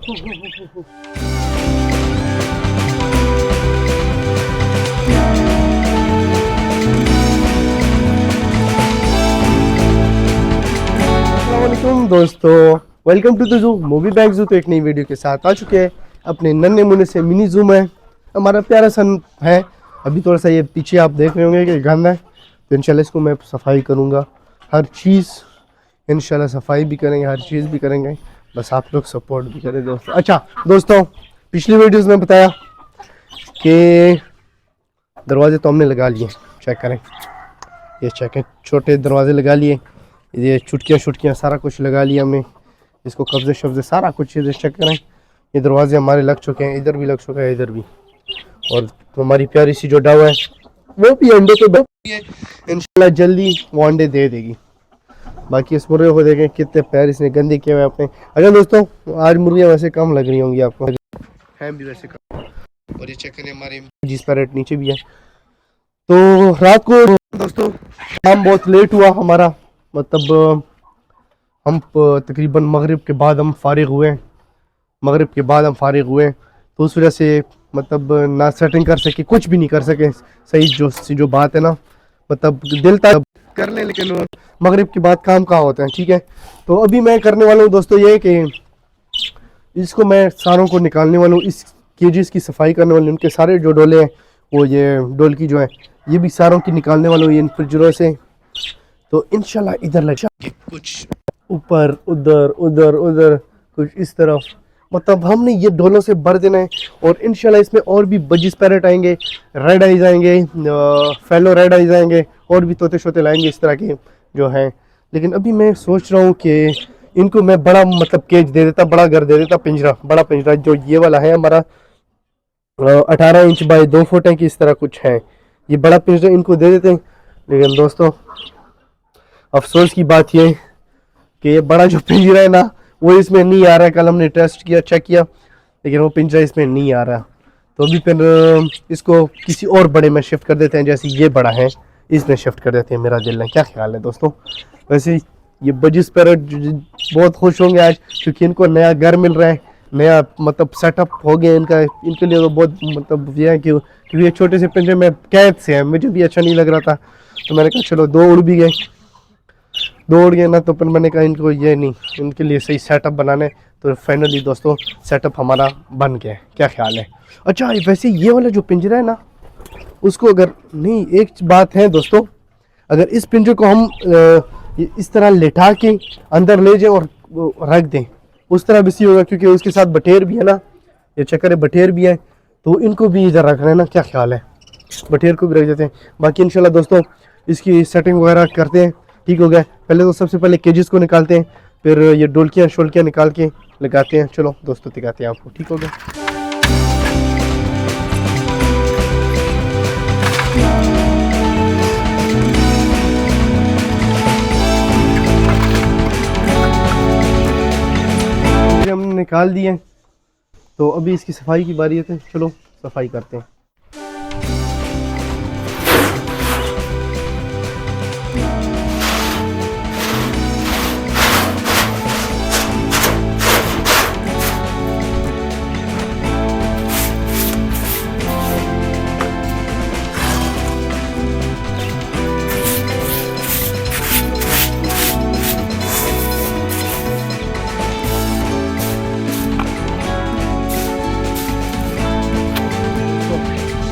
अस्सलामुअलैकुम दोस्तों, welcome to the zoo movie bag zoo. तो एक नई वीडियो के साथ आ चुके हैं अपने नन्हे मुन्ने से मिनी जू में। हमारा प्यारा सन है। अभी थोड़ा सा ये पीछे आप देख रहे होंगे कि गंदा है, तो इंशाल्लाह इसको मैं सफाई करूँगा। हर चीज़ इंशाल्लाह सफाई भी करेंगे, हर चीज़ भी करेंगे, बस आप लोग सपोर्ट भी करें दोस्तों। अच्छा दोस्तों, पिछली वीडियोस में बताया कि दरवाजे तो हमने लगा लिए, चेक करें, ये चेक है, छोटे दरवाजे लगा लिए, ये छुटकियाँ सारा कुछ लगा लिया हमने। इसको कब्जे शब्जे सारा कुछ चीज़ें चेक करें। ये दरवाजे हमारे लग चुके हैं, इधर भी लग चुका है, इधर भी। और हमारी प्यारी सी जो डव है वो भी अंडे पे बैठी है, इंशाल्लाह जल्दी वो अंडे दे देगी। बाकी इस मुर्गे को देखें कितने पैर इसने गंदे किए हुए अपने। अच्छा दोस्तों, आज मुर्गियाँ वैसे कम लग रही होंगी आपको, हैं भी वैसे कम। और ये चेक करें, हमारे जिस पैरेट नीचे भी है। तो रात को दोस्तों काम बहुत लेट हुआ हमारा, मतलब हम तकरीबन मगरिब के बाद हम फारिग हुए, तो उस वजह से मतलब ना सेटिंग कर सके, कुछ भी नहीं कर सके सही। जो बात है ना, मतलब दिल तक कर ले, लेकिन मगरिब के बाद काम कहाँ होता है। ठीक है, तो अभी मैं करने वाला हूँ दोस्तों ये कि इसको मैं सारों को निकालने वाला हूँ, इस केजेस की सफाई करने वाली, उनके सारे जो डोले हैं, वो ये डोल की जो है ये भी सारों की निकालने वाला हूँ इन पिंजरों से। तो इंशाल्लाह इधर लग जाएंगे कुछ ऊपर, उधर उधर उधर, कुछ इस तरफ, मतलब हमने ये डोलों से भर देना है। और इंशाल्लाह इसमें और भी बजिस पैरेट आएंगे, रेड आइज आएंगे, फेलो रेड आइज आएंगे, और भी तोते शोते लाएंगे इस तरह के जो हैं। लेकिन अभी मैं सोच रहा हूँ कि इनको मैं बड़ा मतलब केज दे देता, बड़ा घर दे देता, पिंजरा, बड़ा पिंजरा जो ये वाला है हमारा 18 इंच बाय 2 फुट है कि इस तरह कुछ है, ये बड़ा पिंजरा इनको दे देते हैं। लेकिन दोस्तों अफसोस की बात ये कि ये बड़ा जो पिंजरा है ना वो इसमें नहीं आ रहा है। कल हमने टेस्ट किया, चेक किया, लेकिन वो पिंजरा इसमें नहीं आ रहा। तो अभी फिर इसको किसी और बड़े में शिफ्ट कर देते हैं, जैसे ये बड़ा है इसमें शिफ्ट कर देते हैं। मेरा दिल है, क्या ख्याल है दोस्तों? वैसे ये बजिस पैरेट बहुत खुश होंगे आज, क्योंकि इनको नया घर मिल रहा है, नया मतलब सेटअप हो गया इनका। इनके लिए तो बहुत मतलब ये है कि क्योंकि ये छोटे से पिंजरे में कैद से है, मुझे भी अच्छा नहीं लग रहा था। तो मैंने कहा चलो दो उड़ भी गए, दौड़ गए ना, तो फिर मैंने कहा इनको ये नहीं, इनके लिए सही सेटअप बनाने। तो फाइनली दोस्तों सेटअप हमारा बन गया, क्या ख्याल है? अच्छा वैसे ये वाला जो पिंजरा है ना, उसको अगर नहीं, एक बात है दोस्तों, अगर इस पिंजरे को हम इस तरह लेटा के अंदर ले जाए और रख दें, उस तरह भी सही होगा, क्योंकि उसके साथ बटेर भी है ना, ये चक्कर है, बटेर भी है, तो इनको भी इधर रखना है ना, क्या ख्याल है? बटेर को भी रख देते हैं। बाकी इंशाल्लाह दोस्तों इसकी सेटिंग वगैरह करते हैं, ठीक हो गया। पहले तो सबसे पहले केजेस को निकालते हैं, फिर ये डोलकियाँ शोलकियाँ निकाल के लगाते हैं। चलो दोस्तों दिखाते हैं आपको, ठीक हो गया। हमने निकाल दिए, तो अभी इसकी सफाई की बारी है, चलो सफाई करते हैं।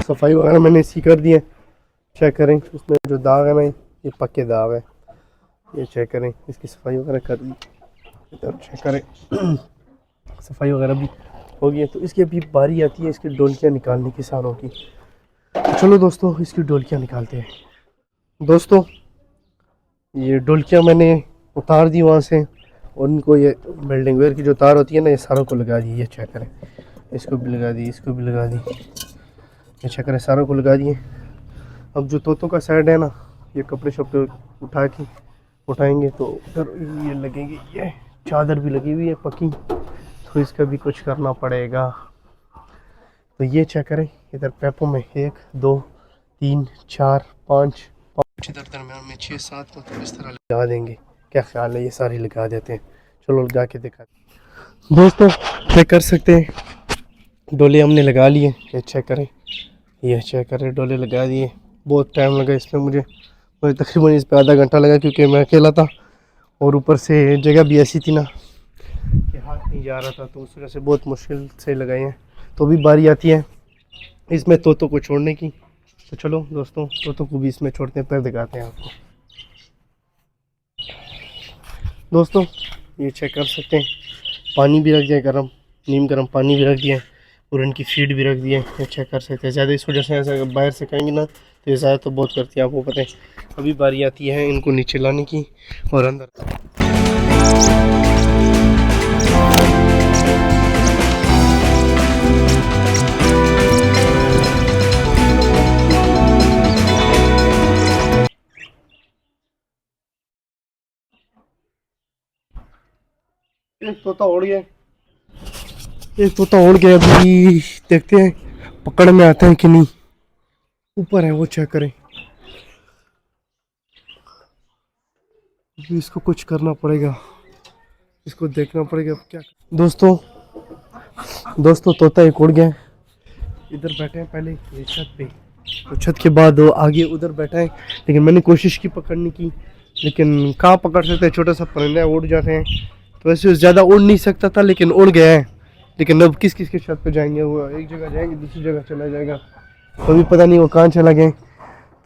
सफाई वगैरह मैंने इसी कर दी है, चेक करें उसमें जो दाग है ना, ये पक्के दाग है, ये चेक करें, इसकी सफाई वगैरह कर दी, इधर चेक करें सफाई वगैरह भी हो गई है। तो इसकी अभी बारी आती है इसकी डोलकियाँ निकालने की, सारों की। तो चलो दोस्तों इसकी डोलकियाँ निकालते हैं। दोस्तों ये डोलकियाँ मैंने उतार दी वहाँ से, और उनको ये बिल्डिंग वेयर की जो तार होती है ना, ये सारों को लगा दी, ये चेक करें, इसको भी लगा दी, इसको भी लगा दी, ये चेक करें, सारों को लगा दिए। अब जो तोतों का साइड है ना, ये कपड़े शपड़े उठा के उठाएंगे तो उधर ये लगेंगे, ये चादर भी लगी हुई है पक्की, तो इसका भी कुछ करना पड़ेगा। तो ये चेक करें, इधर पैपों में 1 2 3 4 5 इधर दरम्यान में 6 7 मतलब इस तरह लगा देंगे, क्या ख्याल है? ये सारी लगा देते हैं, चलो लगा के दिखा। दोस्तों चेक कर सकते हैं, डोले हमने लगा लिए। ये चेक करें, ये चेक करें, डोले लगा दिए। बहुत टाइम लगा इसमें, मुझे तकरीबन इस पर आधा घंटा लगा, क्योंकि मैं अकेला था और ऊपर से जगह भी ऐसी थी ना कि हाथ नहीं जा रहा था, तो उस वजह से बहुत मुश्किल से लगाए हैं। तो अभी बारी आती है इसमें तोतों को छोड़ने की। तो चलो दोस्तों, तोतों को भी इसमें छोड़ते हैं, फिर दिखाते हैं आपको। दोस्तों ये चेक कर सकते हैं, पानी भी रख दिया गर्म, नीम गर्म पानी भी रख दिया और इनकी फीड भी रख दिए। ये चेक कर सकते हैं। ज़्यादा इस वजह से ऐसा बाहर से खाएंगे ना तो ये ज़्यादा तो बहुत करती है, आपको पता है। अभी बारी आती है इनको नीचे लाने की और अंदर। एक तोता उड़ गया, एक तोता उड़ गया। अभी देखते हैं पकड़ में आता है कि नहीं। ऊपर है वो, चेक करें। इसको कुछ करना पड़ेगा, इसको देखना पड़ेगा अब क्या। दोस्तों तोता एक उड़ गया। इधर बैठे हैं पहले ये छत पे, तो छत के बाद वो आगे उधर बैठा है। लेकिन मैंने कोशिश की पकड़ने की, लेकिन कहाँ पकड़ सकते हैं, छोटा सा परिंदा है, उड़ जाते हैं। तो वैसे ज़्यादा उड़ नहीं सकता था, लेकिन उड़ गया है। लेकिन अब किस किस के छत पे जाएंगे, वो एक जगह जाएंगे दूसरी जगह चला जाएगा, तो अभी पता नहीं वो कहाँ चला गए।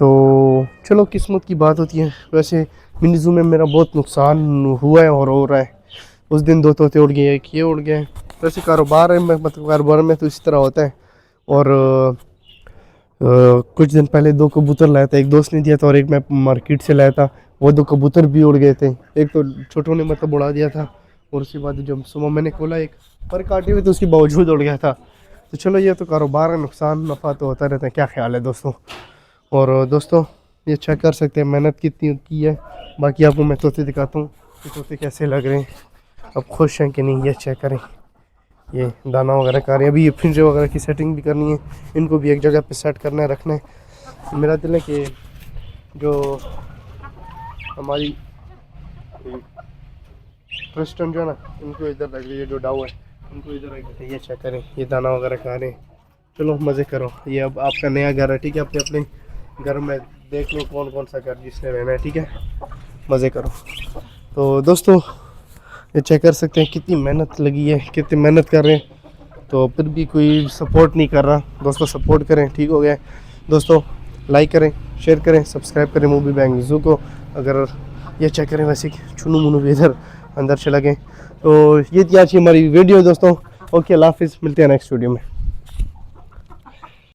तो चलो किस्मत की बात होती है। वैसे मिनी ज़ू में मेरा बहुत नुकसान हुआ है और हो रहा है। उस दिन 2 तोते उड़ गए, एक ये उड़ गए। वैसे कारोबार है, मतलब कारोबार में तो इसी तरह होता है। और कुछ दिन पहले 2 कबूतर लाया था, एक दोस्त ने दिया था और एक मैं मार्केट से लाया था। वो 2 कबूतर भी उड़ गए थे, एक तो छोटों ने मतलब उड़ा दिया था, और उसके बाद जब सुबह मैंने खोला एक पर काटे हुए तो उसके बावजूद उड़ गया था। तो चलो ये तो कारोबार है, नुकसान नफ़ा तो होता रहता है। क्या ख्याल है दोस्तों? और दोस्तों ये चेक कर सकते हैं मेहनत कितनी की है। बाकी आपको मैं तोते दिखाता हूँ कि तोते कैसे लग रहे हैं, अब खुश हैं कि नहीं। ये चेक करें, ये दाना वगैरह खा रहे हैं। अभी ये पिंजरे वगैरह की सेटिंग भी करनी है, इनको भी एक जगह पे सेट करना है, रखना है। मेरा दिल है कि जो हमारी क्रिस्टन जो है ना, इनको इधर रख लीजिए, जो डाउ है इनको इधर रख देते। ये चेक करें, ये दाना वगैरह खा रहे हैं। चलो मज़े करो, ये अब आपका नया घर है, ठीक है। अपने अपने घर में देख लो कौन कौन सा घर जिसने रहना है, ठीक है। मज़े करो। तो दोस्तों ये चेक कर सकते हैं कितनी मेहनत लगी है, कितनी मेहनत कर रहे हैं, तो फिर भी कोई सपोर्ट नहीं कर रहा। दोस्तों सपोर्ट करें, ठीक हो गया दोस्तों। लाइक करें, शेयर करें, सब्सक्राइब करें मूवी बैंक ज़ू को। अगर ये चेक करें, वैसे चुनू मुनू भी इधर अंदर चला गए। तो ये थी आज की हमारी वीडियो दोस्तों। ओके, अल्लाह हाफिज़, मिलते हैं नेक्स्ट वीडियो में।